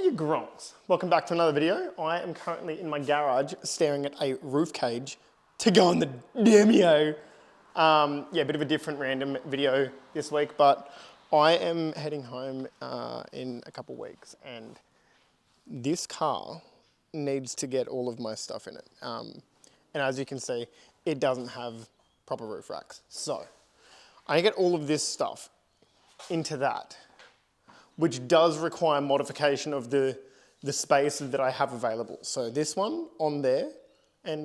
you gronks? Welcome back to another video. I am currently in my garage staring at a roof cage to go on the Demio. Yeah, a bit of a different random video this week, but I am heading home in a couple weeks and this car needs to get all of my stuff in it. And as you can see, it doesn't have proper roof racks. So I get all of this stuff into that, which does require modification of the space that I have available. So this one on there, and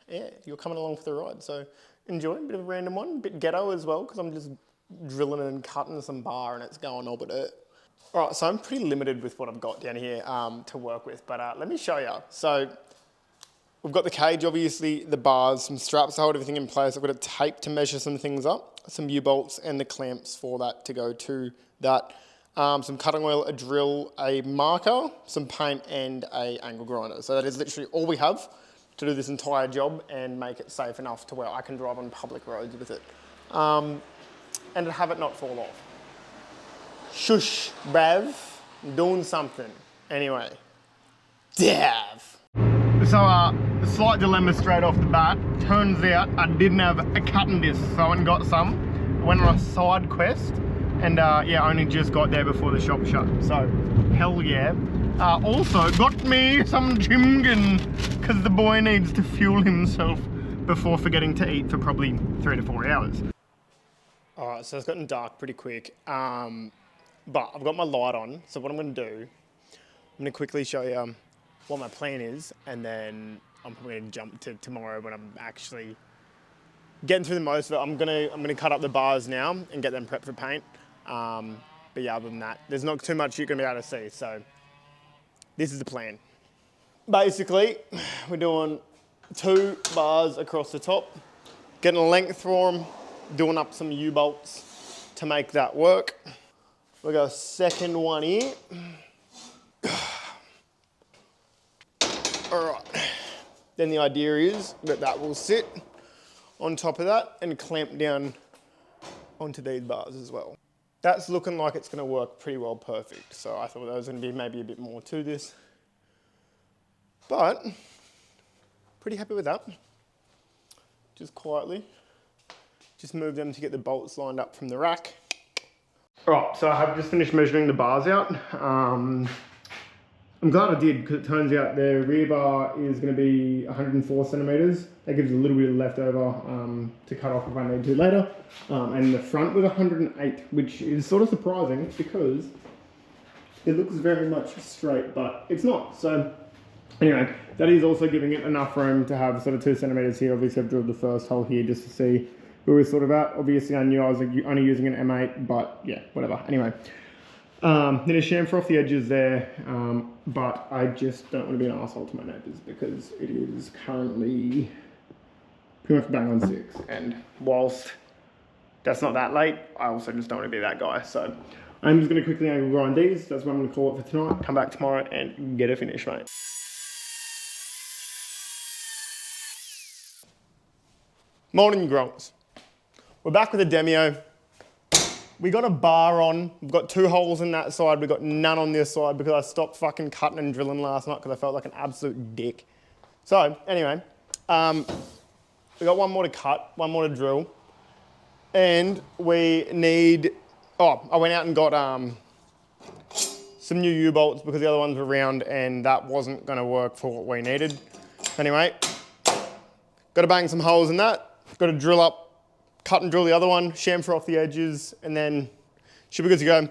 yeah, you're coming along for the ride. So enjoy, a bit of a random one, a bit ghetto as well, because I'm just drilling and cutting some bar and it's going all but it. All right, so I'm pretty limited with what I've got down here to work with, but let me show you. So we've got the cage, obviously, the bars, some straps to hold everything in place. I've got a tape to measure some things up, some U-bolts and the clamps for that to go to that. Some cutting oil, a drill, a marker, some paint and a angle grinder. So that is literally all we have to do this entire job and make it safe enough to where I can drive on public roads with it. And to have it not fall off. Shush, bruv, I'm doing something. Anyway, Dav. So slight dilemma straight off the bat. Turns out I didn't have a cutting disc, so I went and got some. Went on a side quest. And yeah, I only just got there before the shop shut, so hell yeah. Also got me some chimgan, because the boy needs to fuel himself before forgetting to eat for probably 3 to 4 hours. Alright, so it's gotten dark pretty quick, but I've got my light on, so what I'm going to do, I'm going to quickly show you what my plan is, and then I'm probably going to jump to tomorrow when I'm actually getting through the most of it. I'm gonna cut up the bars now and get them prepped for paint. But yeah, other than that, there's not too much you're gonna be able to see. So this is the plan. Basically, we're doing 2 bars across the top, getting a length for them, doing up some U-bolts to make that work. We'll go second one here. All right. Then the idea is that that will sit on top of that and clamp down onto these bars as well. That's looking like it's going to work pretty well perfect. So I thought there was going to be maybe a bit more to this. But pretty happy with that. Just quietly, just move them to get the bolts lined up from the rack. All right, so I have just finished measuring the bars out. I'm glad I did, because it turns out the rear bar is going to be 104 centimeters. That gives a little bit of leftover to cut off if I need to later. And the front was 108, which is sort of surprising because it looks very much straight, but it's not. So anyway, that is also giving it enough room to have sort of 2 centimeters here. Obviously I've drilled the first hole here just to see where we're sort of at. Obviously I knew I was only using an M8, but yeah, whatever. Anyway. Then a chamfer off the edges there, but I just don't want to be an asshole to my neighbours because it is currently pretty much bang on 6, and whilst that's not that late, I also just don't want to be that guy. So I'm just going to quickly angle grind these. That's what I'm going to call it for tonight. Come back tomorrow and get it finished, mate. Morning, gronks. We're back with a Demio. We got a bar on, we've got 2 holes in that side, we've got none on this side because I stopped fucking cutting and drilling last night because I felt like an absolute dick. So, anyway, we got 1 more to cut, 1 more to drill, and we need, I went out and got some new U-bolts because the other ones were round and that wasn't gonna work for what we needed. Anyway, got to bang some holes in that, got to drill up, cut and drill the other one, chamfer off the edges, and then should be good to go.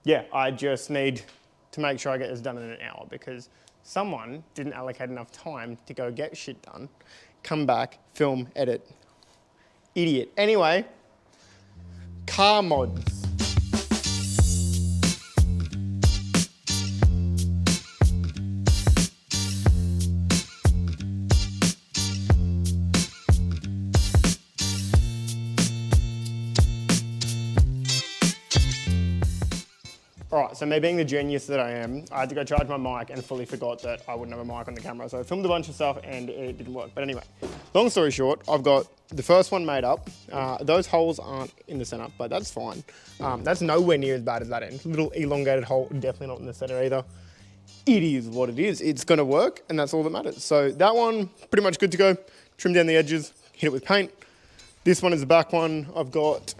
Yeah, I just need to make sure I get this done in an hour because someone didn't allocate enough time to go get shit done, come back, film, edit. Idiot. Anyway, car mods. All right, so me being the genius that I am, I had to go charge my mic and fully forgot that I wouldn't have a mic on the camera. So I filmed a bunch of stuff and it didn't work. But anyway, long story short, I've got the first one made up. Those holes aren't in the center, but that's fine. That's nowhere near as bad as that end. Little elongated hole, definitely not in the center either. It is what it is. It's gonna work and that's all that matters. So that one, pretty much good to go. Trim down the edges, hit it with paint. This one is the back one. I've got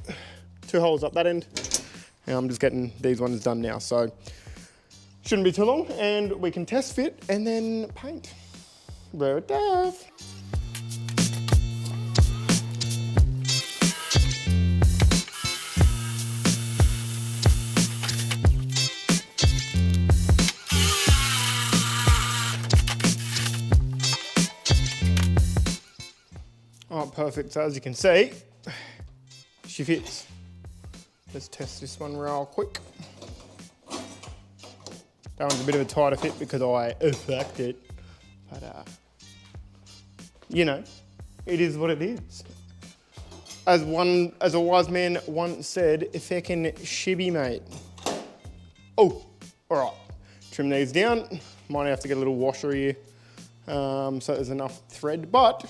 2 holes up that end. And I'm just getting these ones done now, so shouldn't be too long, and we can test fit and then paint. Where it does. Oh, perfect. So as you can see, she fits. Let's test this one real quick. That one's a bit of a tighter fit because I effect it. But, you know, it is what it is. As a wise man once said, feckin' shibby, mate. Oh, all right. Trim these down. Might have to get a little washer here so there's enough thread, but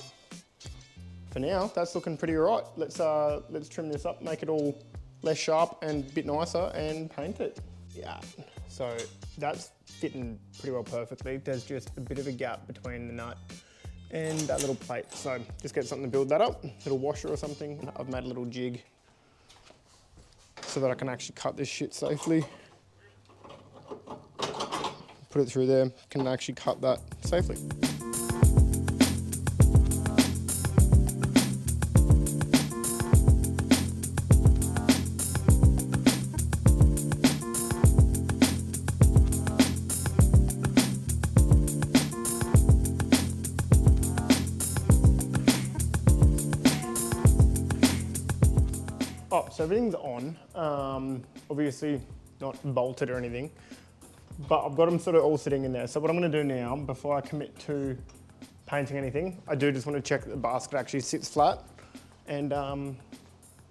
for now, that's looking pretty all right. Let's trim this up, make it all less sharp and a bit nicer and paint it. Yeah, so that's fitting pretty well perfectly. There's just a bit of a gap between the nut and that little plate. So just get something to build that up, little washer or something. I've made a little jig so that I can actually cut this shit safely. Put it through there, can actually cut that safely. Oh, so everything's on. Obviously not bolted or anything, but I've got them sort of all sitting in there. So what I'm gonna do now, before I commit to painting anything, I do just want to check that the basket actually sits flat. And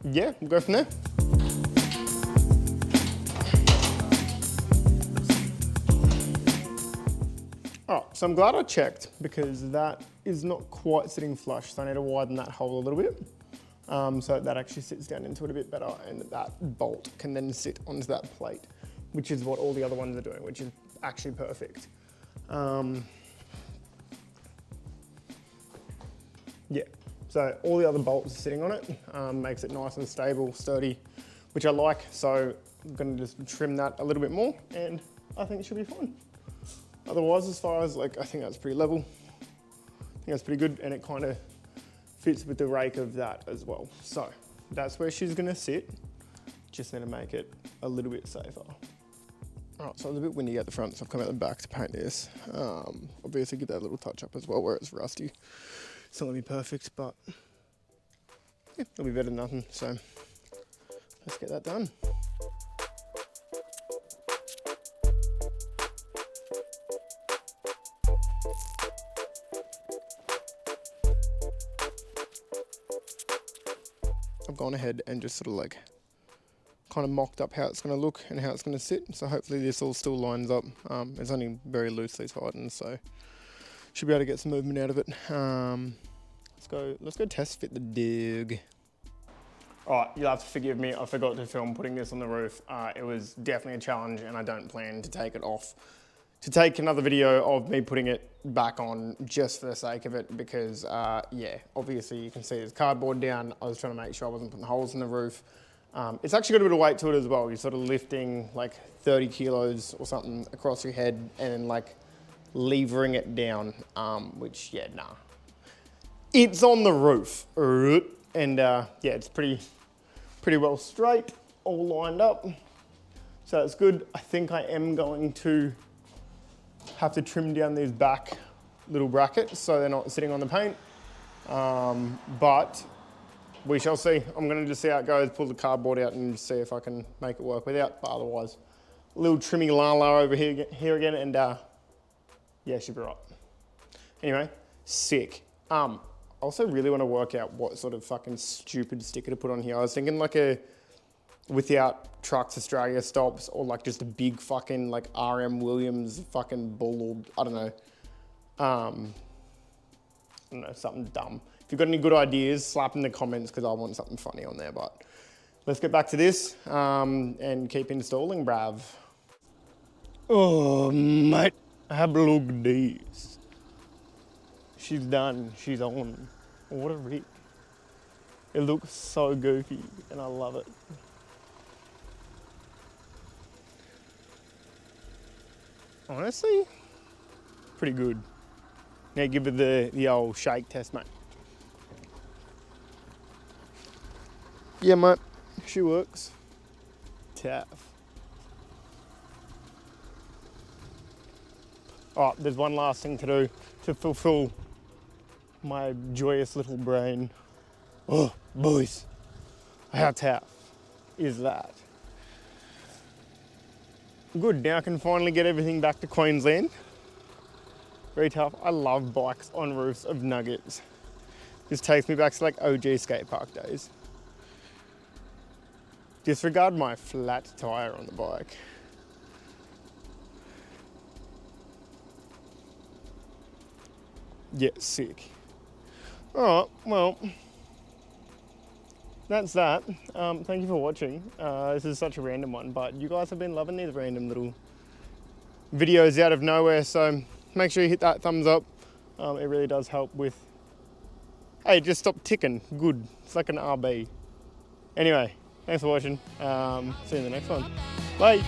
yeah, we'll go from there. All right, so I'm glad I checked because that is not quite sitting flush. So I need to widen that hole a little bit. So that actually sits down into it a bit better and that bolt can then sit onto that plate, which is what all the other ones are doing, which is actually perfect. Yeah, so all the other bolts are sitting on it, makes it nice and stable, sturdy, which I like. So I'm gonna just trim that a little bit more and I think it should be fine. Otherwise, as far as I think that's pretty level. I think that's pretty good and it kind of fits with the rake of that as well. So that's where she's gonna sit. Just need to make it a little bit safer. All right, so it's a bit windy at the front, so I've come out the back to paint this. Obviously give that a little touch up as well where it's rusty. It's not gonna be perfect, but yeah, it'll be better than nothing. So let's get that done. I've gone ahead and just sort of kind of mocked up how it's going to look and how it's going to sit. So hopefully this all still lines up. It's only very loosely tightened, so should be able to get some movement out of it. Let's go test fit the dig. All right, you'll have to forgive me. I forgot to film putting this on the roof. It was definitely a challenge and I don't plan to take it off. To take another video of me putting it back on just for the sake of it because yeah, obviously you can see there's cardboard down. I was trying to make sure I wasn't putting holes in the roof. It's actually got a bit of weight to it as well. You're sort of lifting 30 kilos or something across your head and then levering it down, which yeah, nah. It's on the roof. And yeah, it's pretty well straight, all lined up. So that's good. I think I am going to have to trim down these back little brackets so they're not sitting on the paint. But we shall see. I'm gonna just see how it goes, pull the cardboard out and see if I can make it work without, but otherwise, a little trimmy la over here again and yeah, should be right. Anyway, sick. I also really want to work out what sort of fucking stupid sticker to put on here. I was thinking like without Trucks Australia stops, or like just a big fucking like RM Williams fucking bull, or I don't know, something dumb. If you've got any good ideas, slap in the comments because I want something funny on there. But let's get back to this and keep installing, brav. Oh, mate, have a look at this. She's done, she's on. What a rig. It looks so goofy and I love it. Honestly, pretty good. Now give it the old shake test, mate. Yeah, mate, she works. Tough. Oh, there's one last thing to do to fulfill my joyous little brain. Oh, boys, how tough is that? Good, now I can finally get everything back to Queensland. Very tough. I love bikes on roofs of nuggets. This takes me back to like OG skate park days. Disregard my flat tire on the bike. Yeah, sick. All right, well, that's that. Thank you for watching. This is such a random one, but you guys have been loving these random little videos out of nowhere, so make sure you hit that thumbs up. It really does help with, hey, just stop ticking. Good. It's like an RB. Anyway, thanks for watching. See you in the next one. Bye.